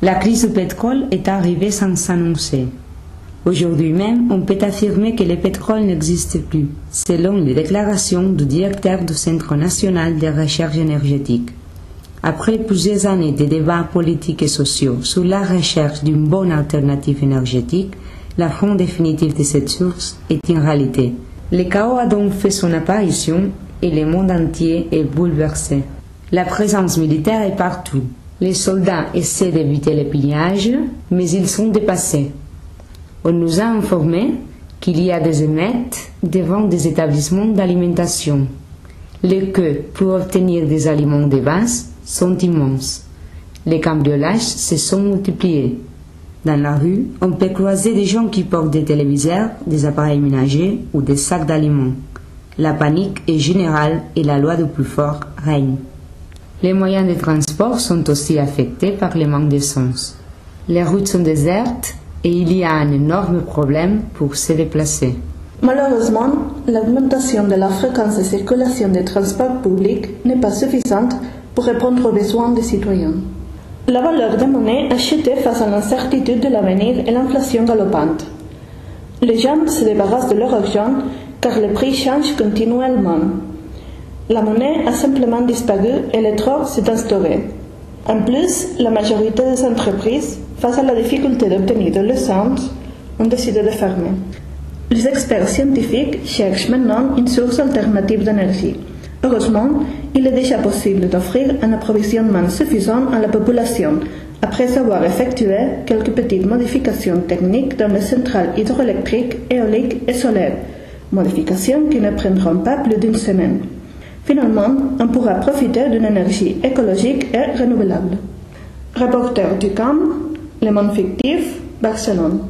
La crise du pétrole est arrivée sans s'annoncer. Aujourd'hui même, on peut affirmer que le pétrole n'existe plus, selon les déclarations du directeur du Centre national de recherche énergétique. Après plusieurs années de débats politiques et sociaux sur la recherche d'une bonne alternative énergétique, la fin définitive de cette source est une réalité. Le chaos a donc fait son apparition et le monde entier est bouleversé. La présence militaire est partout. Les soldats essaient d'éviter les pillages, mais ils sont dépassés. On nous a informé qu'il y a des émeutes devant des établissements d'alimentation. Les queues pour obtenir des aliments de base sont immenses. Les cambriolages se sont multipliés. Dans la rue, on peut croiser des gens qui portent des téléviseurs, des appareils ménagers ou des sacs d'aliments. La panique est générale et la loi du plus fort règne. Les moyens de transport sont aussi affectés par le manque d'essence. Les routes sont désertes et il y a un énorme problème pour se déplacer. Malheureusement, l'augmentation de la fréquence de circulation des transports publics n'est pas suffisante pour répondre aux besoins des citoyens. La valeur des monnaies a chuté face à l'incertitude de l'avenir et l'inflation galopante. Les gens se débarrassent de leur argent car les prix changent continuellement. La monnaie a simplement disparu et le trésor s'est instauré. En plus, la majorité des entreprises, face à la difficulté d'obtenir de l'essence, ont décidé de fermer. Les experts scientifiques cherchent maintenant une source alternative d'énergie. Heureusement, il est déjà possible d'offrir un approvisionnement suffisant à la population, après avoir effectué quelques petites modifications techniques dans les centrales hydroélectriques, éoliques et solaires, modifications qui ne prendront pas plus d'une semaine. Finalement, on pourra profiter d'une énergie écologique et renouvelable. Reporter du CAM, Le Monde Fictif, Barcelone.